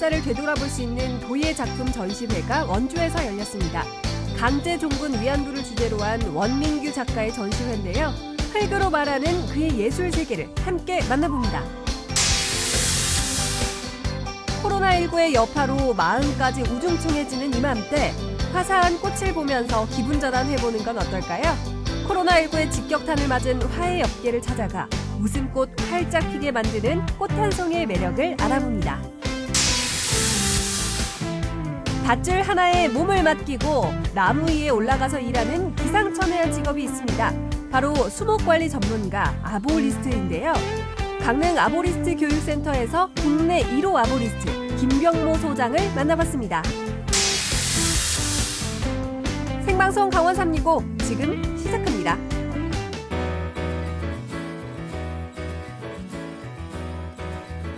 역사를 되돌아볼 수 있는 도예 작품 전시회가 원주에서 열렸습니다. 강제 종군 위안부를 주제로 한 원민규 작가의 전시회인데요. 흙으로 말하는 그의 예술 세계를 함께 만나봅니다. 코로나19의 여파로 마음까지 우중충해지는 이맘때 화사한 꽃을 보면서 기분 전환해보는 건 어떨까요? 코로나19의 직격탄을 맞은 화의 업계를 찾아가 웃음꽃 활짝 피게 만드는 꽃 한 송이의 매력을 알아봅니다. 밧줄 하나에 몸을 맡기고 나무 위에 올라가서 일하는 기상천외한 직업이 있습니다. 바로 수목관리 전문가 아보리스트인데요. 강릉 아보리스트 교육센터에서 국내 1호 아보리스트 김병모 소장을 만나봤습니다. 생방송 강원 365 지금 시작합니다.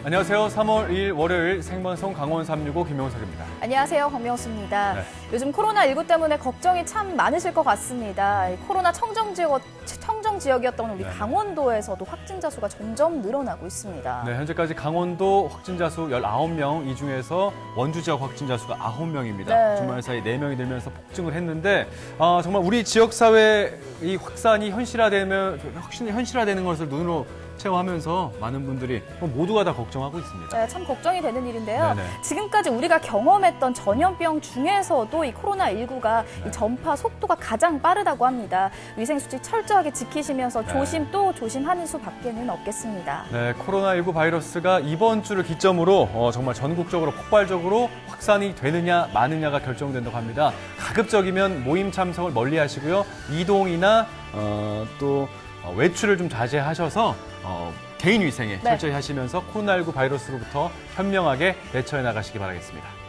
안녕하세요. 3월 2일 월요일 생방송 강원 365 김용석입니다. 안녕하세요. 박명수입니다. 네. 요즘 코로나19 때문에 걱정이 참 많으실 것 같습니다. 코로나 청정 지역이었던 우리 강원도에서도 확진자 수가 점점 늘어나고 있습니다. 네, 현재까지 강원도 확진자 수 19명, 이 중에서 원주 지역 확진자 수가 9명입니다. 네. 주말 사이 4명이 늘면서 폭증을 했는데 정말 우리 지역사회 이 확산이 현실화되는 것을 눈으로 체험하면서 많은 분들이 모두가 다 걱정하고 있습니다. 네, 참 걱정이 되는 일인데요. 네네. 지금까지 우리가 경험했던 전염병 중에서도 이 코로나19가 이 전파 속도가 가장 빠르다고 합니다. 위생수칙 철저하게 지키시면서 조심 또 조심하는 수밖에는 없겠습니다. 네, 코로나19 바이러스가 이번 주를 기점으로 정말 전국적으로 폭발적으로 확산이 되느냐 마느냐가 결정된다고 합니다. 가급적이면 모임 참석을 멀리 하시고요. 이동이나 또 외출을 좀 자제하셔서 개인 위생에 철저히 하시면서 코로나19 바이러스로부터 현명하게 대처해 나가시기 바라겠습니다.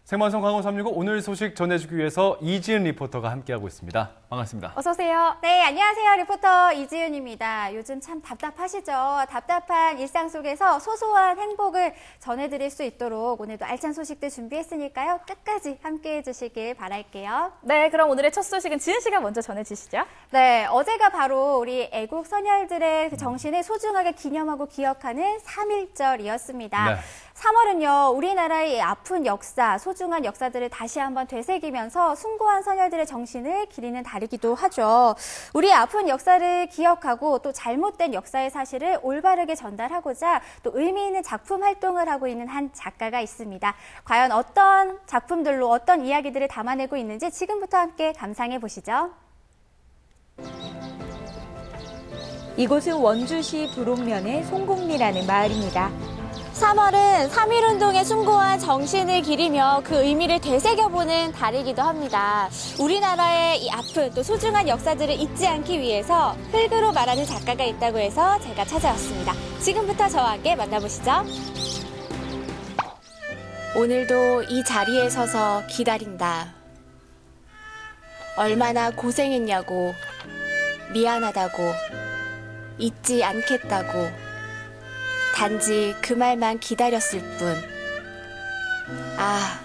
생방송 강원 365 오늘 소식 전해주기 위해서 이지은 리포터가 함께하고 있습니다. 반갑습니다. 어서 오세요. 네, 안녕하세요. 리포터 이지은입니다. 요즘 참 답답하시죠? 답답한 일상 속에서 소소한 행복을 전해드릴 수 있도록 오늘도 알찬 소식들 준비했으니까요. 끝까지 함께해 주시길 바랄게요. 네, 그럼 오늘의 첫 소식은 지은 씨가 먼저 전해주시죠. 네, 어제가 바로 우리 애국 선열들의 그 정신을 소중하게 기념하고 기억하는 3.1절이었습니다. 네. 3월은요, 우리나라의 아픈 역사, 소중한 역사들을 다시 한번 되새기면서 숭고한 선열들의 정신을 기리는 달이기도 하죠. 우리의 아픈 역사를 기억하고 또 잘못된 역사의 사실을 올바르게 전달하고자 또 의미 있는 작품 활동을 하고 있는 한 작가가 있습니다. 과연 어떤 작품들로 어떤 이야기들을 담아내고 있는지 지금부터 함께 감상해 보시죠. 이곳은 원주시 부록면의 송곡리라는 마을입니다. 3월은 3.1운동의 숭고한 정신을 기리며 그 의미를 되새겨보는 달이기도 합니다. 우리나라의 이 아픈 또 소중한 역사들을 잊지 않기 위해서 흙으로 말하는 작가가 있다고 해서 제가 찾아왔습니다. 지금부터 저와 함께 만나보시죠. 오늘도 이 자리에 서서 기다린다. 얼마나 고생했냐고, 미안하다고, 잊지 않겠다고. 단지 그 말만 기다렸을 뿐. 아,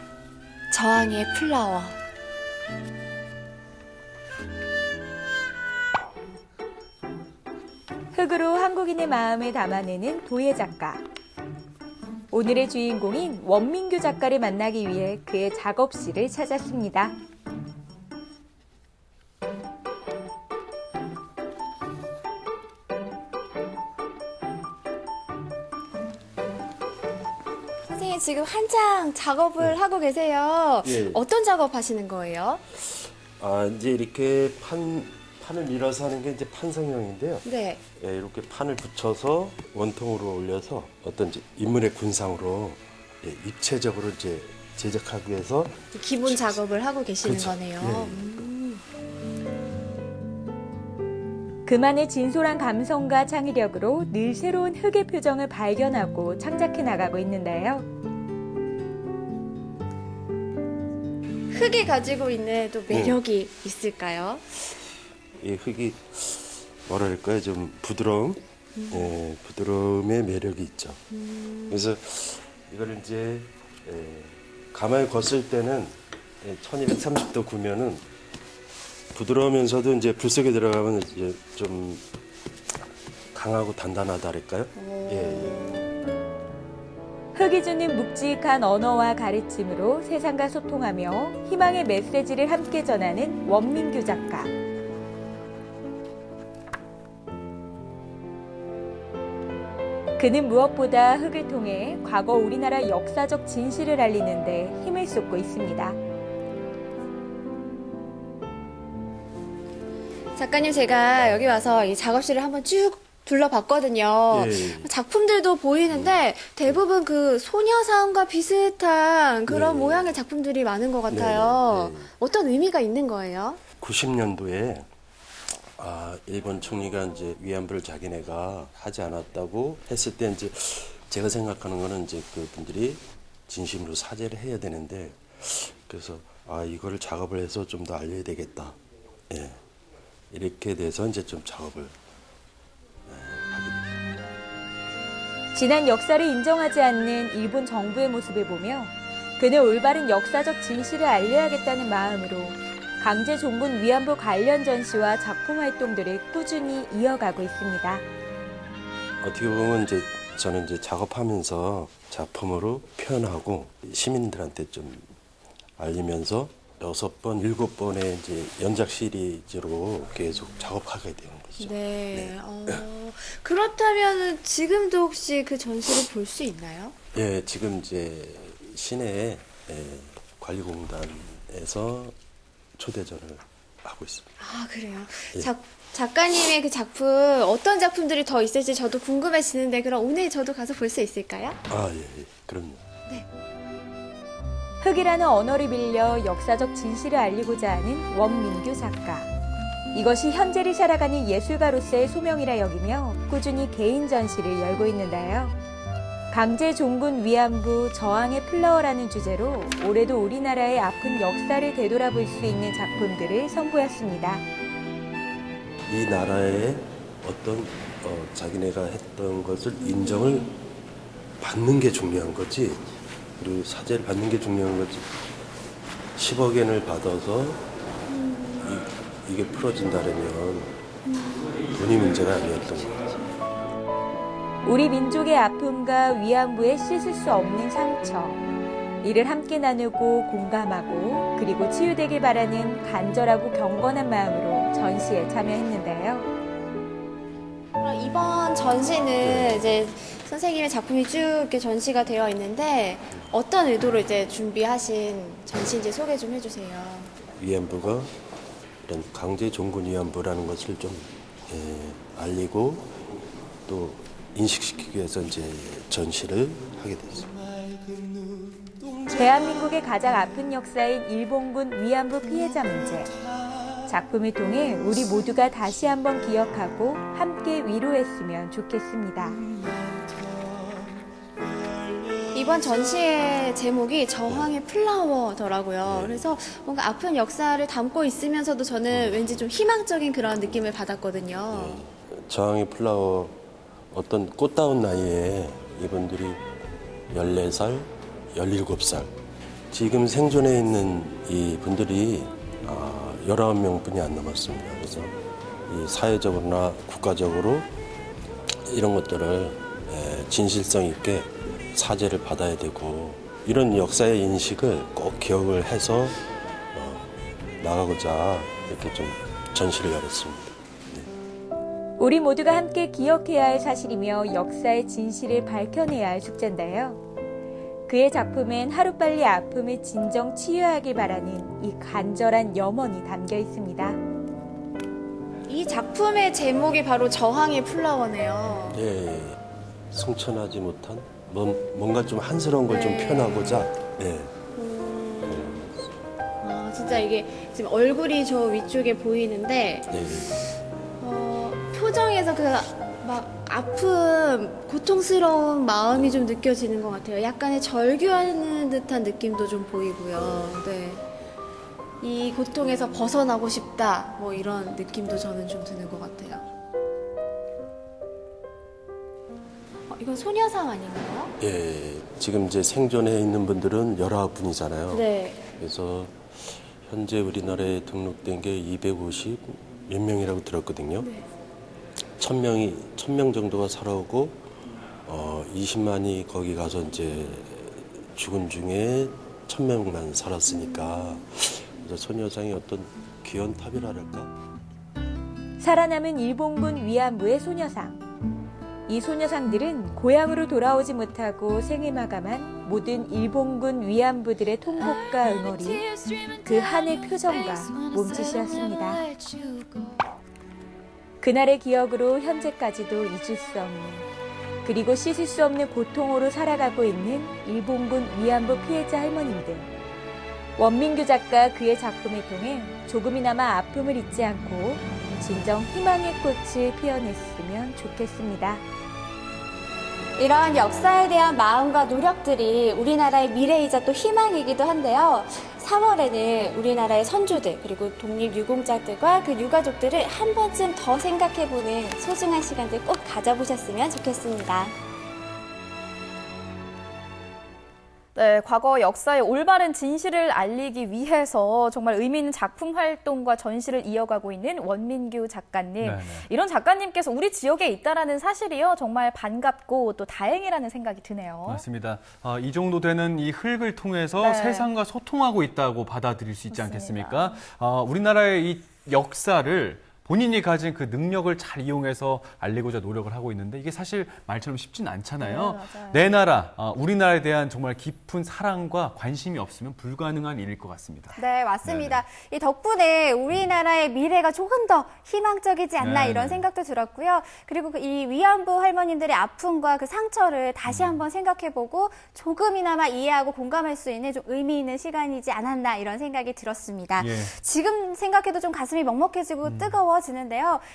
저항의 플라워. 흙으로 한국인의 마음을 담아내는 도예 작가. 오늘의 주인공인 원민규 작가를 만나기 위해 그의 작업실을 찾았습니다. 선생님 지금 한창 작업을 하고 계세요. 예. 어떤 작업 하시는 거예요? 이제 이렇게 판을 밀어서 하는 게 이제 판성형인데요. 네. 예, 이렇게 판을 붙여서 원통으로 올려서 어떤 이제 인물의 군상으로 입체적으로 이제 제작하기 위해서 기본 작업을 하고 계시는 그렇죠. 거네요. 그만의 진솔한 감성과 창의력으로 늘 새로운 흙의 표정을 발견하고 창작해 나가고 있는데요. 흙이 가지고 있는 또 매력이 있을까요? 이 흙이 뭐랄까요, 좀 부드러움, 부드러움의 매력이 있죠. 그래서 이걸 이제 가만히 걷을 때는 1230도 구면은 부드러우면서도 이제 불 속에 들어가면 이제 좀 강하고 단단하다랄까요? 흙이 주는 묵직한 언어와 가르침으로 세상과 소통하며 희망의 메시지를 함께 전하는 원민규 작가. 그는 무엇보다 흙을 통해 과거 우리나라 역사적 진실을 알리는 데 힘을 쏟고 있습니다. 작가님, 제가 여기 와서 이 작업실을 한번 쭉 둘러봤거든요. 예. 작품들도 보이는데 대부분 그 소녀상과 비슷한 그런 네. 모양의 작품들이 많은 것 같아요. 네, 네. 어떤 의미가 있는 거예요? 90년도에 일본 총리가 이제 위안부를 자기네가 하지 않았다고 했을 때 이제 제가 생각하는 거는 이제 그분들이 진심으로 사죄를 해야 되는데 그래서 이거를 작업을 해서 좀 더 알려야 되겠다. 예. 이렇게 돼서 이제 좀 작업을 하게 됐습니다. 지난 역사를 인정하지 않는 일본 정부의 모습을 보며 그는 올바른 역사적 진실을 알려야겠다는 마음으로 강제 종군 위안부 관련 전시와 작품 활동들을 꾸준히 이어가고 있습니다. 어떻게 보면 이제 저는 이제 작업하면서 작품으로 표현하고 시민들한테 좀 알리면서 6번, 7번의 이제 연작 시리즈로 계속 작업하게 되는 거죠. 네. 그렇다면 지금도 혹시 그 전시를 볼 수 있나요? 예, 지금 이제 시내 관리공단에서 초대전을 하고 있습니다. 아, 그래요? 예. 작가님의 그 작품, 어떤 작품들이 더 있을지 저도 궁금해지는데, 그럼 오늘 저도 가서 볼 수 있을까요? 예, 그럼요. 흙이라는 언어를 빌려 역사적 진실을 알리고자 하는 원민규 작가. 이것이 현재를 살아가는 예술가로서의 소명이라 여기며 꾸준히 개인 전시를 열고 있는데요. 강제 종군 위안부 저항의 플라워라는 주제로 올해도 우리나라의 아픈 역사를 되돌아볼 수 있는 작품들을 선보였습니다. 이 나라의 어떤 자기네가 했던 것을 인정을 받는 게 중요한 거지, 그리고 사죄를 받는 게 중요한 거지. 10억 엔을 받아서 이게 풀어진다면 돈이 문제가 아니었던 거죠. 우리 민족의 아픔과 위안부의 씻을 수 없는 상처. 이를 함께 나누고 공감하고 그리고 치유되길 바라는 간절하고 경건한 마음으로 전시에 참여했는데요. 그럼 이번 전시는 이제 선생님의 작품이 쭉 이렇게 전시가 되어 있는데 어떤 의도로 이제 준비하신 전시인지 소개 좀 해주세요. 위안부가 이런 강제 종군 위안부라는 것을 좀 알리고 또 인식시키기 위해서 이제 전시를 하게 됐습니다. 대한민국의 가장 아픈 역사인 일본군 위안부 피해자 문제. 작품을 통해 우리 모두가 다시 한번 기억하고 함께 위로했으면 좋겠습니다. 이번 전시의 제목이 저항의 플라워더라고요. 그래서 뭔가 아픈 역사를 담고 있으면서도 저는 왠지 좀 희망적인 그런 느낌을 받았거든요. 저항의 플라워, 어떤 꽃다운 나이에 이분들이 14살, 17살. 지금 생존해 있는 이 분들이 19명뿐이 안 남았습니다. 그래서 이 사회적으로나 국가적으로 이런 것들을 진실성 있게 사죄를 받아야 되고 이런 역사의 인식을 꼭 기억을 해서 나가고자 이렇게 좀 전시를 열었습니다. 우리 모두가 함께 기억해야 할 사실이며 역사의 진실을 밝혀내야 할 숙제인데요. 그의 작품엔 하루빨리 아픔을 진정 치유하길 바라는 이 간절한 염원이 담겨 있습니다. 이 작품의 제목이 바로 저항의 플라워네요. 예, 성천하지 못한 뭔가 좀 한스러운 걸 좀 표현하고자. 진짜 이게 지금 얼굴이 저 위쪽에 보이는데 표정에서 그 막 아픔, 고통스러운 마음이 좀 느껴지는 것 같아요. 약간의 절규하는 듯한 느낌도 좀 보이고요. 네. 이 고통에서 벗어나고 싶다, 뭐 이런 느낌도 저는 좀 드는 것 같아요. 이건 소녀상 아닌가요? 예, 지금 이제 생존해 있는 분들은 19분이잖아요. 네. 그래서 현재 우리나라에 등록된 게 250 몇 명이라고 들었거든요. 1000명 정도가 살아오고 20만이 거기 가서 이제 죽은 중에 1000명만 살았으니까 그래서 소녀상이 어떤 귀한 탑이랄까. 살아남은 일본군 위안부의 소녀상. 이 소녀상들은 고향으로 돌아오지 못하고 생을 마감한 모든 일본군 위안부들의 통곡과 응어리, 그 한의 표정과 몸짓이었습니다. 그날의 기억으로 현재까지도 잊을 수 없는, 그리고 씻을 수 없는 고통으로 살아가고 있는 일본군 위안부 피해자 할머님들. 원민규 작가 그의 작품을 통해 조금이나마 아픔을 잊지 않고 진정 희망의 꽃을 피워냈으면 좋겠습니다. 이런 역사에 대한 마음과 노력들이 우리나라의 미래이자 또 희망이기도 한데요. 3월에는 우리나라의 선조들 그리고 독립유공자들과 그 유가족들을 한 번쯤 더 생각해보는 소중한 시간들 꼭 가져보셨으면 좋겠습니다. 네, 과거 역사의 올바른 진실을 알리기 위해서 정말 의미 있는 작품 활동과 전시를 이어가고 있는 원민규 작가님. 네네. 이런 작가님께서 우리 지역에 있다라는 사실이요. 정말 반갑고 또 다행이라는 생각이 드네요. 맞습니다. 이 정도 되는 이 흙을 통해서 네. 세상과 소통하고 있다고 받아들일 수 있지 맞습니다. 않겠습니까? 우리나라의 이 역사를 본인이 가진 그 능력을 잘 이용해서 알리고자 노력을 하고 있는데 이게 사실 말처럼 쉽지는 않잖아요. 네, 맞아요. 내 나라, 우리나라에 대한 정말 깊은 사랑과 관심이 없으면 불가능한 일일 것 같습니다. 네, 맞습니다. 이 덕분에 우리나라의 미래가 조금 더 희망적이지 않나 네네. 이런 생각도 들었고요. 그리고 이 위안부 할머님들의 아픔과 그 상처를 다시 한번 생각해보고 조금이나마 이해하고 공감할 수 있는 좀 의미 있는 시간이지 않았나 이런 생각이 들었습니다. 예. 지금 생각해도 좀 가슴이 먹먹해지고 뜨거워지는데요.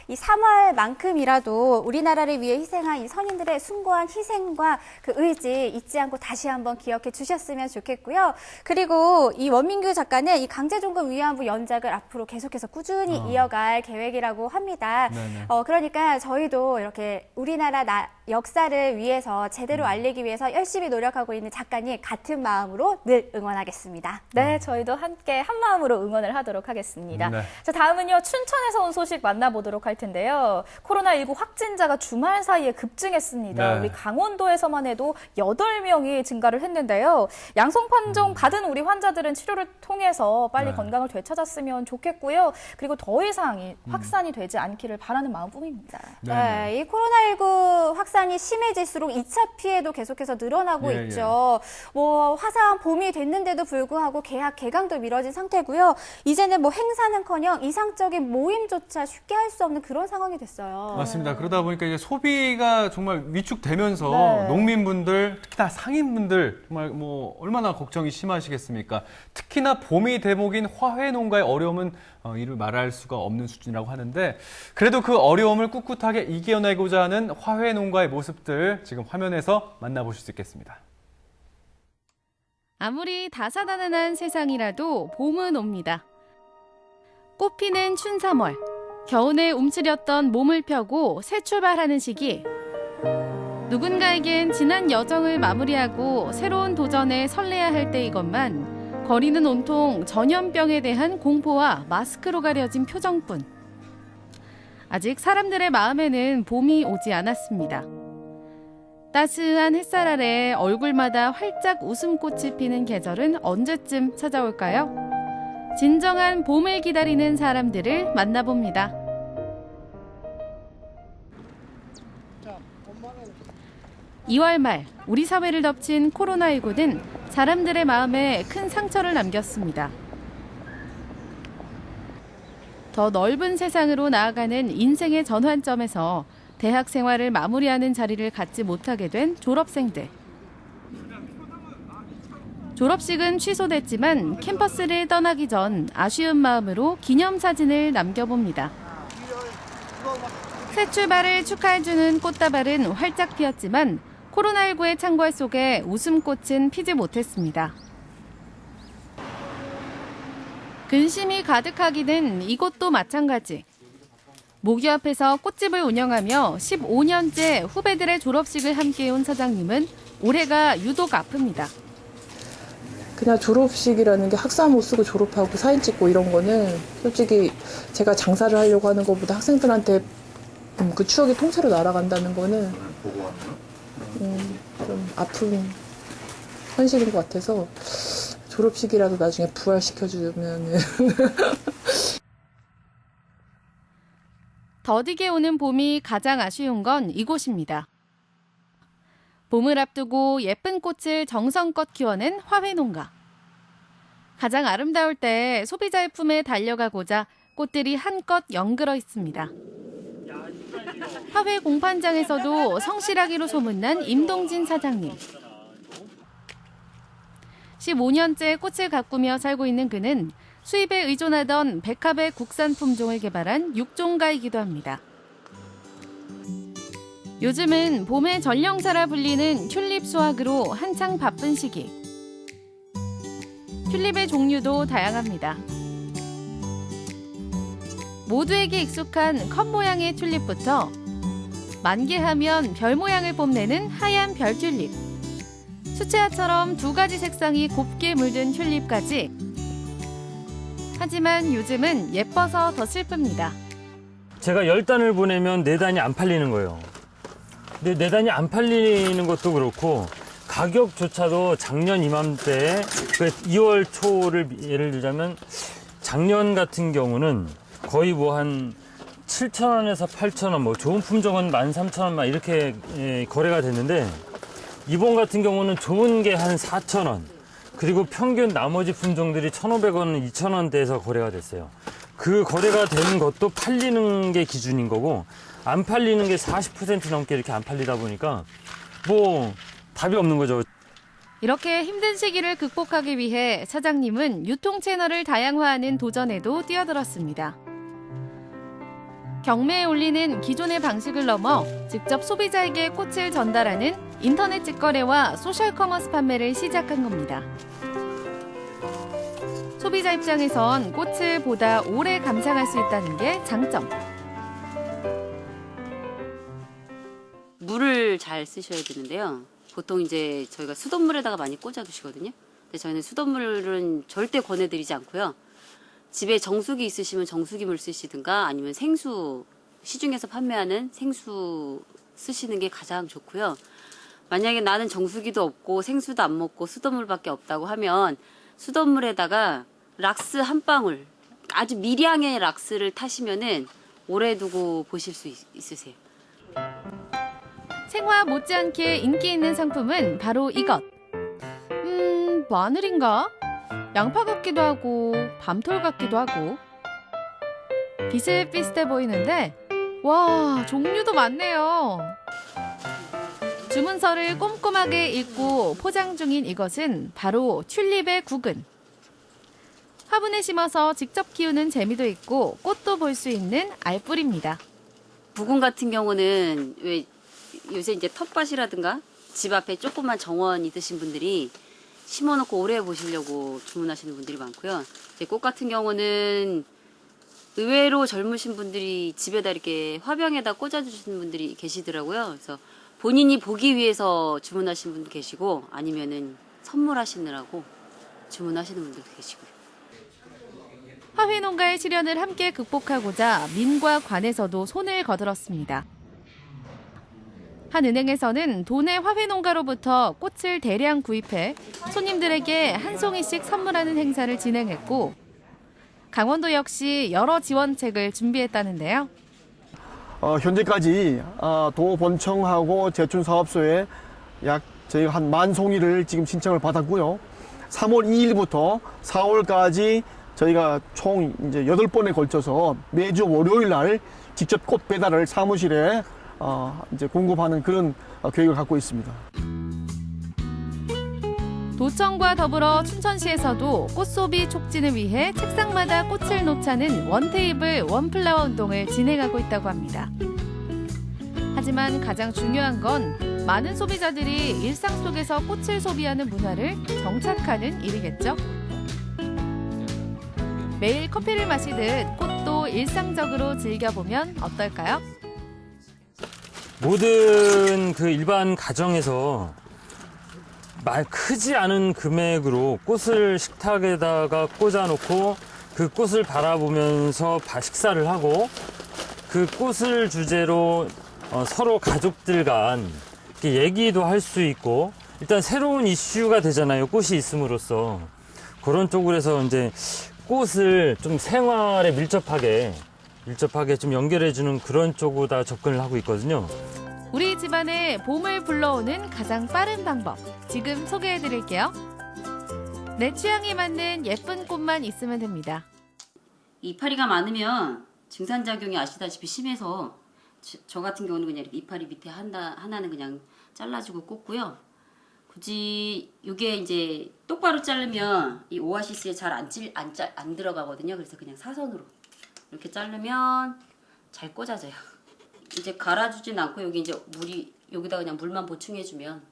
이 3월만큼이라도 우리나라를 위해 희생한 이 선인들의 숭고한 희생과 그 의지 잊지 않고 다시 한번 기억해 주셨으면 좋겠고요. 그리고 이 원민규 작가는 이 강제종금 위안부 연작을 앞으로 계속해서 꾸준히 이어갈 계획이라고 합니다. 네네. 그러니까 저희도 이렇게 우리나라 역사를 위해서 제대로 알리기 위해서 열심히 노력하고 있는 작가님 같은 마음으로 늘 응원하겠습니다. 네, 저희도 함께 한 마음으로 응원을 하도록 하겠습니다. 네. 자, 다음은요, 춘천에서 온 소식 만나보도록 할 텐데요. 코로나19 확진자가 주말 사이에 급증했습니다. 네. 우리 강원도에서만 해도 8명이 증가를 했는데요. 양성 판정 받은 우리 환자들은 치료를 통해서 빨리 네. 건강을 되찾았으면 좋겠고요. 그리고 더 이상 이 확산이 되지 않기를 바라는 마음뿐입니다. 네, 이 코로나19 확산이 심해질수록 2차 피해도 계속해서 늘어나고 예, 있죠. 뭐 화사한 봄이 됐는데도 불구하고 개학 개강도 미뤄진 상태고요. 이제는 뭐 행사는커녕 이상적인 모임조차 쉽게 할 수 없는 그런 상황이 됐어요. 맞습니다. 그러다 보니까 이제 소비가 정말 위축되면서 네. 농민분들, 특히나 상인분들 정말 뭐 얼마나 걱정이 심하시겠습니까? 특히나 봄이 대목인 화훼 농가의 어려움은 이를 말할 수가 없는 수준이라고 하는데 그래도 그 어려움을 꿋꿋하게 이겨내고자 하는 화훼 농가의 모습들 지금 화면에서 만나보실 수 있겠습니다. 아무리 다사다난한 세상이라도 봄은 옵니다. 꽃피는 춘3월, 겨우내 움츠렸던 몸을 펴고 새 출발하는 시기. 누군가에겐 지난 여정을 마무리하고 새로운 도전에 설레야 할 때이건만 거리는 온통 전염병에 대한 공포와 마스크로 가려진 표정뿐. 아직 사람들의 마음에는 봄이 오지 않았습니다. 따스한 햇살 아래 얼굴마다 활짝 웃음꽃이 피는 계절은 언제쯤 찾아올까요? 진정한 봄을 기다리는 사람들을 만나봅니다. (2월) 말 우리 사회를 덮친 코로나19는 사람들의 마음에 큰 상처를 남겼습니다. 더 넓은 세상으로 나아가는 인생의 전환점에서 대학 생활을 마무리하는 자리를 갖지 못하게 된 졸업생들. 졸업식은 취소됐지만 캠퍼스를 떠나기 전 아쉬운 마음으로 기념사진을 남겨봅니다. 새 출발을 축하해주는 꽃다발은 활짝 피었지만 코로나19의 창궐 속에 웃음꽃은 피지 못했습니다. 근심이 가득하기는 이곳도 마찬가지. 모교 앞에서 꽃집을 운영하며 15년째 후배들의 졸업식을 함께해온 사장님은 올해가 유독 아픕니다. 그냥 졸업식이라는 게 학사 못 쓰고 졸업하고 사진 찍고 이런 거는 솔직히 제가 장사를 하려고 하는 것보다 학생들한테 그 추억이 통째로 날아간다는 거는 좀 아픈 현실인 것 같아서 졸업식이라도 나중에 부활시켜주면 더디게 오는 봄이 가장 아쉬운 건 이곳입니다. 봄을 앞두고 예쁜 꽃을 정성껏 키워낸 화훼농가. 가장 아름다울 때 소비자의 품에 달려가고자 꽃들이 한껏 연그러 있습니다. 화훼 공판장에서도 성실하기로 소문난 임동진 사장님. 15년째 꽃을 가꾸며 살고 있는 그는 수입에 의존하던 백합의 국산 품종을 개발한 육종가이기도 합니다. 요즘은 봄의 전령사라 불리는 튤립 수확으로 한창 바쁜 시기. 튤립의 종류도 다양합니다. 모두에게 익숙한 컵 모양의 튤립부터 만개하면 별 모양을 뽐내는 하얀 별 튤립, 수채화처럼 두 가지 색상이 곱게 물든 튤립까지. 하지만 요즘은 예뻐서 더 슬픕니다. 제가 10단을 보내면 4단이 안 팔리는 거예요. 근데 4단이 안 팔리는 것도 그렇고 가격조차도 작년 이맘때 2월 초를 예를 들자면 작년 같은 경우는 거의 뭐 한 7,000원에서 8,000원, 뭐 좋은 품종은 13,000원 막 이렇게 거래가 됐는데 이번 같은 경우는 좋은 게 한 4,000원, 그리고 평균 나머지 품종들이 1,500원, 2,000원대에서 거래가 됐어요. 그 거래가 되는 것도 팔리는 게 기준인 거고 안 팔리는 게 40% 넘게 이렇게 안 팔리다 보니까 뭐 답이 없는 거죠. 이렇게 힘든 시기를 극복하기 위해 사장님은 유통 채널을 다양화하는 도전에도 뛰어들었습니다. 경매에 올리는 기존의 방식을 넘어 직접 소비자에게 꽃을 전달하는 인터넷 직거래와 소셜 커머스 판매를 시작한 겁니다. 소비자 입장에선 꽃을 보다 오래 감상할 수 있다는 게 장점. 물을 잘 쓰셔야 되는데요. 보통 이제 저희가 수돗물에다가 많이 꽂아 두시거든요. 근데 저희는 수돗물은 절대 권해드리지 않고요. 집에 정수기 있으시면 정수기물 쓰시든가 아니면 생수, 시중에서 판매하는 생수 쓰시는 게 가장 좋고요. 만약에 나는 정수기도 없고 생수도 안 먹고 수돗물밖에 없다고 하면 수돗물에다가 락스 한 방울, 아주 미량의 락스를 타시면은 오래 두고 보실 수 있으세요. 생화 못지않게 인기 있는 상품은 바로 이것. 마늘인가? 양파 같기도 하고 밤톨 같기도 하고 비슷비슷해 보이는데 와, 종류도 많네요. 주문서를 꼼꼼하게 읽고 포장 중인 이것은 바로 튤립의 구근. 화분에 심어서 직접 키우는 재미도 있고 꽃도 볼 수 있는 알뿌리입니다. 구근 같은 경우는 왜 요새 이제 텃밭이라든가 집 앞에 조그만 정원 있으신 분들이 심어놓고 오래 보시려고 주문하시는 분들이 많고요. 꽃 같은 경우는 의외로 젊으신 분들이 집에다 이렇게 화병에다 꽂아주시는 분들이 계시더라고요. 그래서 본인이 보기 위해서 주문하시는 분도 계시고 아니면은 선물하시느라고 주문하시는 분도 계시고요. 화훼 농가의 시련을 함께 극복하고자 민과 관에서도 손을 거들었습니다. 한 은행에서는 도내 화훼 농가로부터 꽃을 대량 구입해 손님들에게 한 송이씩 선물하는 행사를 진행했고 강원도 역시 여러 지원책을 준비했다는데요. 현재까지 도본청하고 제춘사업소에 저희가 한 10,000송이를 지금 신청을 받았고요. 3월 2일부터 4월까지 저희가 총 이제 8번에 걸쳐서 매주 월요일 날 직접 꽃 배달을 사무실에 이제 공급하는 그런 계획을 갖고 있습니다. 도청과 더불어 춘천시에서도 꽃소비 촉진을 위해 책상마다 꽃을 놓자는 원테이블 원플라워 운동을 진행하고 있다고 합니다. 하지만 가장 중요한 건 많은 소비자들이 일상 속에서 꽃을 소비하는 문화를 정착하는 일이겠죠. 매일 커피를 마시듯 꽃도 일상적으로 즐겨보면 어떨까요? 모든 그 일반 가정에서 크지 않은 금액으로 꽃을 식탁에다가 꽂아놓고 그 꽃을 바라보면서 식사를 하고 그 꽃을 주제로 서로 가족들 간 이렇게 얘기도 할 수 있고 일단 새로운 이슈가 되잖아요. 꽃이 있음으로써. 그런 쪽으로 해서 이제 꽃을 좀 생활에 밀접하게 좀 연결해주는 그런 쪽으로 다 접근을 하고 있거든요. 우리 집안에 봄을 불러오는 가장 빠른 방법 지금 소개해드릴게요. 내 취향에 맞는 예쁜 꽃만 있으면 됩니다. 이파리가 많으면 증산작용이 아시다시피 심해서 저 같은 경우는 그냥 이렇게 이파리 밑에 하나는 그냥 잘라주고 꽂고요. 굳이 이게 이제 똑바로 자르면 이 오아시스에 잘 안 들어가거든요. 그래서 그냥 사선으로 이렇게 자르면 잘 꽂아져요. 이제 갈아주진 않고 여기 이제 여기다 그냥 물만 보충해주면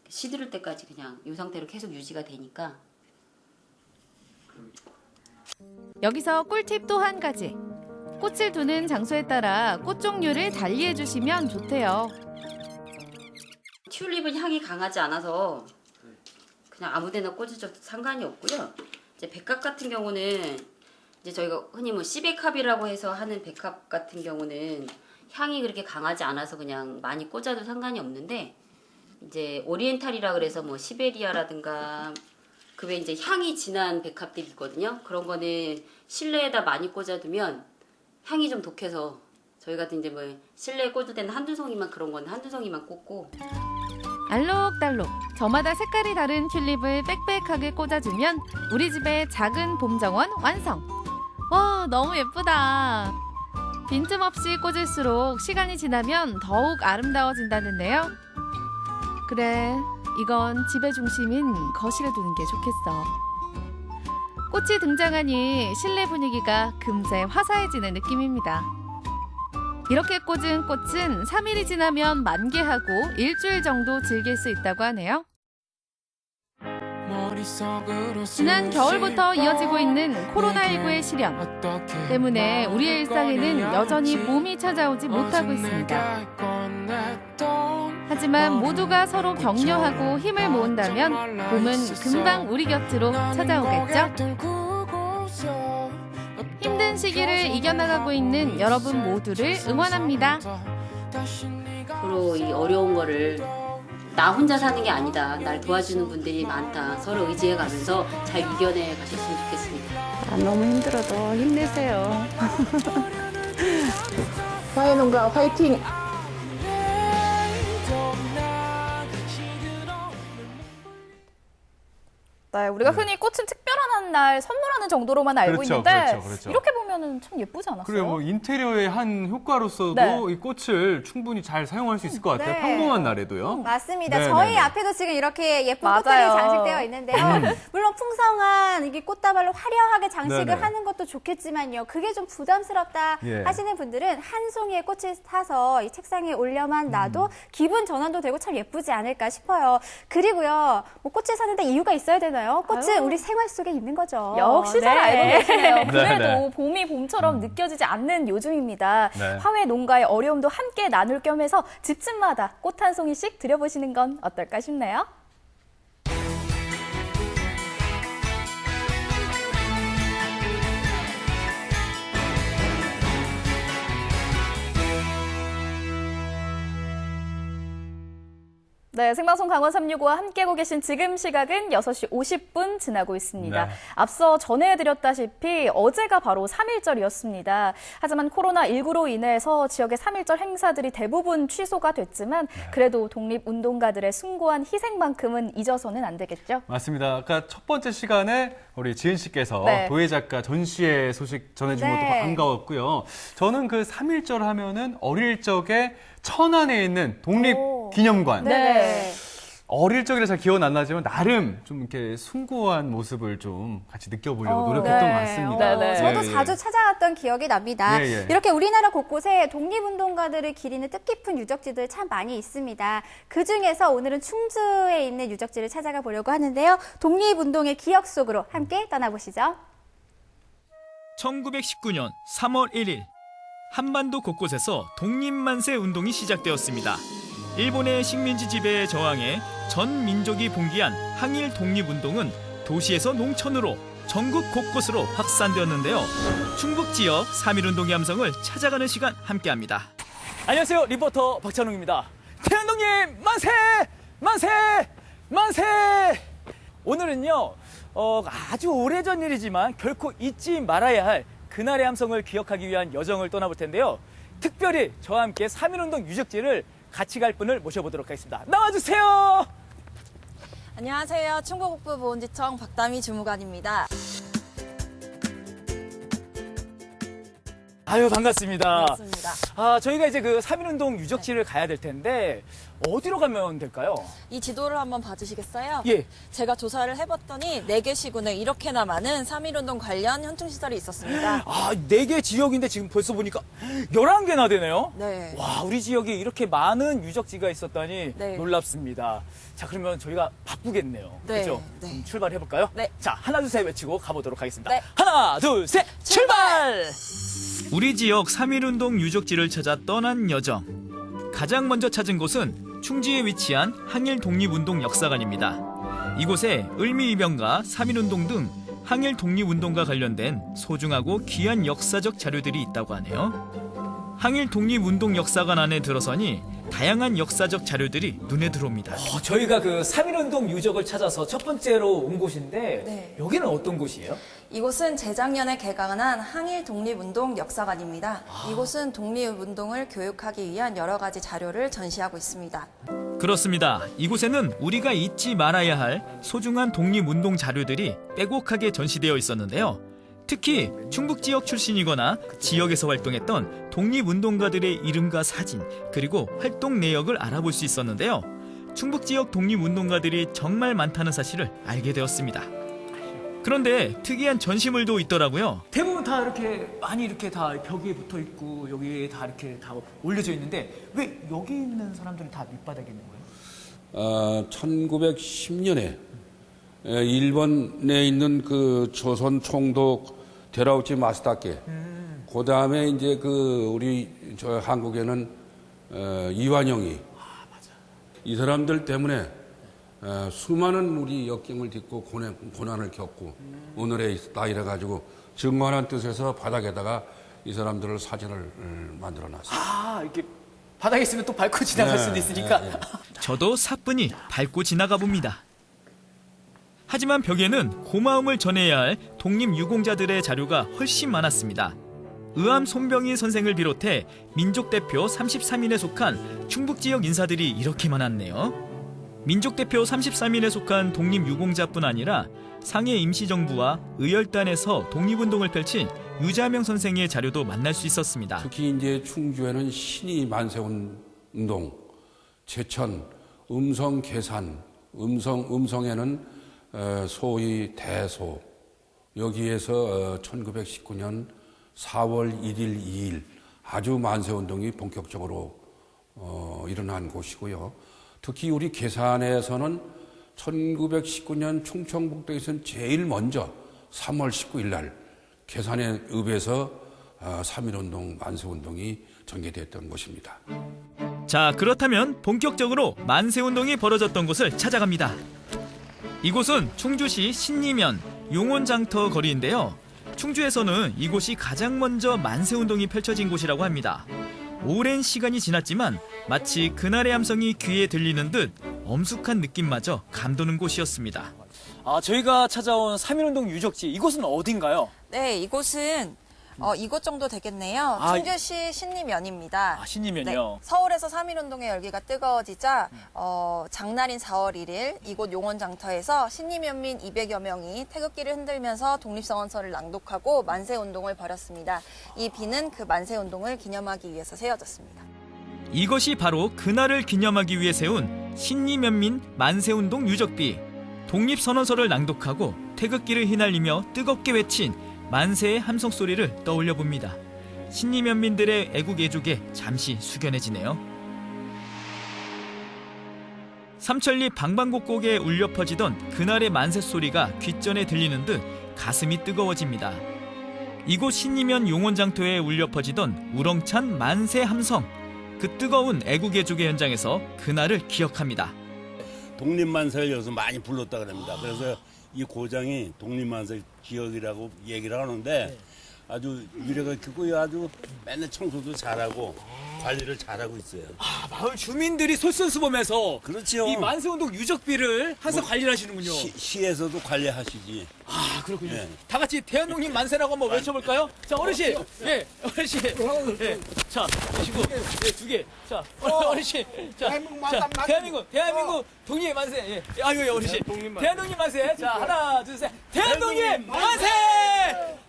시들을 때까지 그냥 이 상태로 계속 유지가 되니까. 여기서 꿀팁 또 한 가지. 꽃을 두는 장소에 따라 꽃 종류를 달리해 주시면 좋대요. 튤립은 향이 강하지 않아서 그냥 아무데나 꽂아줘도 상관이 없고요. 이제 백합 같은 경우는 이제 저희가 흔히 뭐 시백합이라고 해서 하는 백합 같은 경우는 향이 그렇게 강하지 않아서 그냥 많이 꽂아도 상관이 없는데, 이제 오리엔탈이라 그래서 뭐 시베리아라든가 그 외에 이제 향이 진한 백합들이 있거든요. 그런 거는 실내에다 많이 꽂아두면 향이 좀 독해서 저희 같은 이제 뭐 실내에 꽂을 때는 한두 송이만, 그런 건 한두 송이만 꽂고. 알록달록 저마다 색깔이 다른 튤립을 빽빽하게 꽂아주면 우리 집의 작은 봄정원 완성. 와, 너무 예쁘다. 빈틈없이 꽂을수록 시간이 지나면 더욱 아름다워진다는데요. 그래, 이건 집의 중심인 거실에 두는 게 좋겠어. 꽃이 등장하니 실내 분위기가 금세 화사해지는 느낌입니다. 이렇게 꽂은 꽃은 3일이 지나면 만개하고 일주일 정도 즐길 수 있다고 하네요. 지난 겨울부터 이어지고 있는 코로나19의 시련 때문에 우리의 일상에는 여전히 봄이 찾아오지 못하고 있습니다. 하지만 모두가 서로 격려하고 힘을 모은다면 봄은 금방 우리 곁으로 찾아오겠죠? 힘든 시기를 이겨나가고 있는 여러분 모두를 응원합니다. 서로 이 어려운 거를 나 혼자 사는 게 아니다, 날 도와주는 분들이 많다, 서로 의지해가면서 잘 이겨내 가셨으면 좋겠습니다. 너무 힘들어도 힘내세요. 화해농가 화이팅! 네, 우리가 흔히 꽃은 특별한 날 선물하는 정도로만 알고 그렇죠, 있는데 그렇죠. 이렇게 보면은 참 예쁘지 않았어요? 그리고 뭐 인테리어의 한 효과로서도 네. 이 꽃을 충분히 잘 사용할 수 있을 것 같아요. 네. 평범한 날에도요. 맞습니다. 네, 저희 네, 네. 앞에도 지금 이렇게 예쁜 맞아요. 꽃들이 장식되어 있는데요. 물론 풍성한 이게 꽃다발로 화려하게 장식을 네, 네. 하는 것도 좋겠지만요. 그게 좀 부담스럽다 예. 하시는 분들은 한 송이의 꽃을 사서 이 책상에 올려만 놔도 기분 전환도 되고 참 예쁘지 않을까 싶어요. 그리고요. 뭐 꽃을 사는데 이유가 있어야 되나요? 꽃은 아유. 우리 생활 속에 있는 거죠. 역시 잘 알고 계시네요. 그래도 네. 봄이 봄처럼 느껴지지 않는 요즘입니다. 네. 화훼 농가의 어려움도 함께 나눌 겸해서 집집마다 꽃 한 송이씩 들여보시는 건 어떨까 싶네요. 네, 생방송 강원 365와 함께하고 계신 지금 시각은 6시 50분 지나고 있습니다. 네. 앞서 전해드렸다시피 어제가 바로 3.1절이었습니다. 하지만 코로나19로 인해서 지역의 3.1절 행사들이 대부분 취소가 됐지만 그래도 독립운동가들의 숭고한 희생만큼은 잊어서는 안 되겠죠? 맞습니다. 아까 첫 번째 시간에 우리 지은 씨께서 네. 도예 작가 전시회 소식 전해준 네. 것도 반가웠고요. 저는 그 3.1절 하면은 어릴 적에 천안에 있는 독립기념관. 네. 어릴 적이라 잘 기억은 안 나지만 나름 좀 이렇게 숭고한 모습을 좀 같이 느껴보려고 노력했던 네. 것 같습니다. 네, 네. 저도 예, 자주 찾아갔던 기억이 납니다. 예, 예. 이렇게 우리나라 곳곳에 독립운동가들을 기리는 뜻깊은 유적지들 참 많이 있습니다. 그중에서 오늘은 충주에 있는 유적지를 찾아가 보려고 하는데요. 독립운동의 기억 속으로 함께 떠나보시죠. 1919년 3월 1일 한반도 곳곳에서 독립만세 운동이 시작되었습니다. 일본의 식민지 지배에 저항해 전 민족이 봉기한 항일 독립운동은 도시에서 농촌으로 전국 곳곳으로 확산되었는데요. 충북 지역 3.1운동의 함성을 찾아가는 시간 함께합니다. 안녕하세요. 리포터 박찬웅입니다. 태양동님 만세! 만세! 만세! 오늘은요. 아주 오래전 일이지만 결코 잊지 말아야 할 그날의 함성을 기억하기 위한 여정을 떠나볼 텐데요. 특별히 저와 함께 3.1운동 유적지를 같이 갈 분을 모셔보도록 하겠습니다. 나와주세요! 안녕하세요. 충북북부 보훈지청 박다미 주무관입니다. 아유, 반갑습니다. 반갑습니다. 저희가 이제 그 3.1운동 유적지를 가야 될 텐데 어디로 가면 될까요? 이 지도를 한번 봐주시겠어요? 예. 제가 조사를 해봤더니 4개 시군에 이렇게나 많은 3.1운동 관련 현충시설이 있었습니다. 4개 지역인데 지금 벌써 보니까 11개나 되네요? 네. 와, 우리 지역에 이렇게 많은 유적지가 있었다니 네. 놀랍습니다. 자, 그러면 저희가 바쁘겠네요. 네. 그렇죠? 네. 그럼 출발해볼까요? 네. 자, 하나, 둘, 셋 외치고 가보도록 하겠습니다. 네. 하나, 둘, 셋, 출발! 우리 지역 3.1운동 유적지를 찾아 떠난 여정. 가장 먼저 찾은 곳은 충주에 위치한 항일 독립운동 역사관입니다. 이곳에 을미이병과 3.1운동 등 항일 독립운동과 관련된 소중하고 귀한 역사적 자료들이 있다고 하네요. 항일 독립운동 역사관 안에 들어서니 다양한 역사적 자료들이 눈에 들어옵니다. 저희가 그 3.1운동 유적을 찾아서 첫 번째로 온 곳인데 네. 여기는 어떤 곳이에요? 이곳은 재작년에 개강한 항일 독립운동 역사관입니다. 이곳은 독립운동을 교육하기 위한 여러 가지 자료를 전시하고 있습니다. 그렇습니다. 이곳에는 우리가 잊지 말아야 할 소중한 독립운동 자료들이 빼곡하게 전시되어 있었는데요. 특히 충북 지역 출신이거나 지역에서 활동했던 독립운동가들의 이름과 사진, 그리고 활동 내역을 알아볼 수 있었는데요. 충북 지역 독립운동가들이 정말 많다는 사실을 알게 되었습니다. 그런데 특이한 전시물도 있더라고요. 대부분 다 이렇게 많이 이렇게 다 벽에 붙어 있고 여기에 다 이렇게 다 올려져 있는데 왜 여기 있는 사람들은 다 밑바닥에 있는 거예요? 1910년에 일본에 있는 그 조선 총독 데라우치 마스다케, 그 다음에 이제 그 우리 저 한국에는 이완용이, 이 사람들 때문에 수많은 우리 역경을 딛고 고난을 겪고 오늘에 있다 이래 가지고 증거하는 뜻에서 바닥에다가 이 사람들을 사진을 만들어 놨어요. 이렇게 바닥에 있으면 또 밟고 지나갈 수도 있으니까. 저도 사뿐히 밟고 지나가 봅니다. 하지만 벽에는 고마움을 전해야 할 독립유공자들의 자료가 훨씬 많았습니다. 의암 손병희 선생을 비롯해 민족대표 33인에 속한 충북지역 인사들이 이렇게 많았네요. 민족대표 33인에 속한 독립유공자뿐 아니라 상해 임시정부와 의열단에서 독립운동을 펼친 유자명 선생의 자료도 만날 수 있었습니다. 특히 이제 충주에는 신이 만세운동, 제천, 음성 계산, 음성에는 소위 대소, 여기에서 1919년 4월 1일, 2일 아주 만세운동이 본격적으로 일어난 곳이고요. 특히 우리 계산에서는 1919년 충청북도에서는 제일 먼저 3월 19일 날 계산의 읍에서 3.1운동 만세운동이 전개됐던 곳입니다. 자, 그렇다면 본격적으로 만세운동이 벌어졌던 곳을 찾아갑니다. 이곳은 충주시 신리면 용원장터 거리인데요. 충주에서는 이곳이 가장 먼저 만세운동이 펼쳐진 곳이라고 합니다. 오랜 시간이 지났지만 마치 그날의 함성이 귀에 들리는 듯 엄숙한 느낌마저 감도는 곳이었습니다. 저희가 찾아온 3.1운동 유적지, 이곳은 어딘가요? 네, 이곳은 이곳 정도 되겠네요. 충주시 신리면입니다. 신리면이요? 네, 서울에서 3.1운동의 열기가 뜨거워지자 장날인 4월 1일 이곳 용원장터에서 신리면민 200여 명이 태극기를 흔들면서 독립선언서를 낭독하고 만세운동을 벌였습니다. 이 비는 그 만세운동을 기념하기 위해서 세워졌습니다. 이것이 바로 그날을 기념하기 위해 세운 신리면민 만세운동 유적비. 독립선언서를 낭독하고 태극기를 휘날리며 뜨겁게 외친 만세의 함성 소리를 떠올려 봅니다. 신리면민들의 애국 애족에 잠시 숙연해지네요. 삼천리 방방곡곡에 울려 퍼지던 그날의 만세 소리가 귓전에 들리는 듯 가슴이 뜨거워집니다. 이곳 신리면 용원장터에 울려 퍼지던 우렁찬 만세 함성. 그 뜨거운 애국애족의 현장에서 그날을 기억합니다. 독립만세를 여기서 많이 불렀다 그럽니다. 그래서 이 고장이 독립만세 기억이라고 얘기를 하는데 아주 유래가 깊고 아주 맨날 청소도 잘하고 관리를 잘하고 있어요. 마을 주민들이 솔선수범해서 그렇죠. 이 만세운동 유적비를 항상 관리를 하시는군요. 시에서도 관리하시지. 그렇군요. 네. 다 같이 대한독립 만세라고 한번 외쳐볼까요? 자, 어르신. 예, 어르신. 예. 자, 보시고. 예, 2개. 자, 어르신. 자, 대한민국 독립 만세. 예. 아유, 예, 어르신. 대한독립 만세. 자, 하나, 둘, 셋. 대한독립 만세!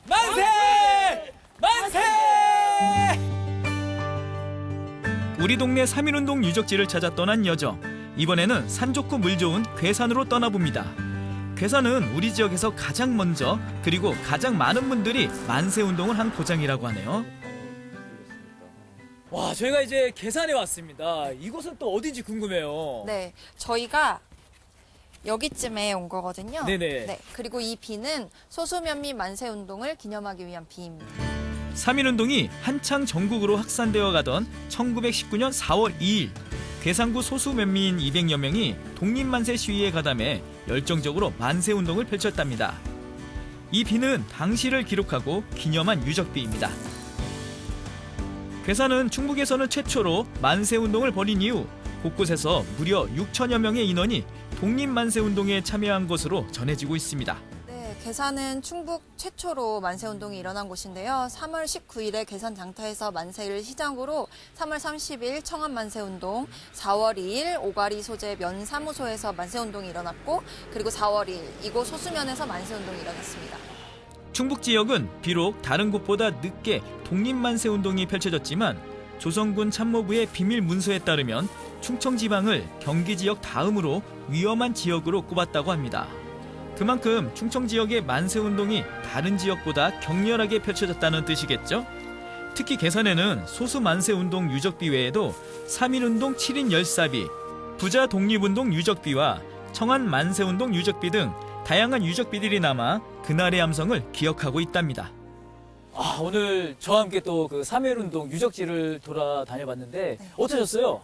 만세! 만세! 우리 동네 3.1운동 유적지를 찾아 떠난 여정. 이번에는 산 좋고 물 좋은 괴산으로 떠나봅니다. 괴산은 우리 지역에서 가장 먼저 그리고 가장 많은 분들이 만세운동을 한 고장이라고 하네요. 와, 저희가 이제 괴산에 왔습니다. 이곳은 또 어딘지 궁금해요. 네, 저희가 여기쯤에 온 거거든요. 네네. 네, 그리고 이 비는 소수면민 만세운동을 기념하기 위한 비입니다. 3.1운동이 한창 전국으로 확산되어 가던 1919년 4월 2일 괴산구 소수면민 200여 명이 독립만세 시위에 가담해 열정적으로 만세운동을 펼쳤답니다. 이 비는 당시를 기록하고 기념한 유적비입니다. 괴산은 충북에서는 최초로 만세운동을 벌인 이후 곳곳에서 무려 6천여 명의 인원이 독립만세운동에 참여한 것으로 전해지고 있습니다. 네, 괴산은 충북 최초로 만세운동이 일어난 곳인데요. 3월 19일에 괴산 장터에서 만세를 시작으로 3월 30일 청암만세운동, 4월 2일 오가리 소재 면사무소에서 만세운동이 일어났고 그리고 4월 2일 이곳 소수면에서 만세운동이 일어났습니다. 충북 지역은 비록 다른 곳보다 늦게 독립만세운동이 펼쳐졌지만 조선군 참모부의 비밀 문서에 따르면 충청지방을 경기 지역 다음으로 위험한 지역으로 꼽았다고 합니다. 그만큼 충청 지역의 만세운동이 다른 지역보다 격렬하게 펼쳐졌다는 뜻이겠죠? 특히 괴산에는 소수 만세운동 유적비 외에도 3.1운동 7인 열사비, 부자 독립운동 유적비와 청안 만세운동 유적비 등 다양한 유적비들이 남아 그날의 함성을 기억하고 있답니다. 오늘 저와 함께 또 그 3.1운동 유적지를 돌아다녀봤는데 어떠셨어요?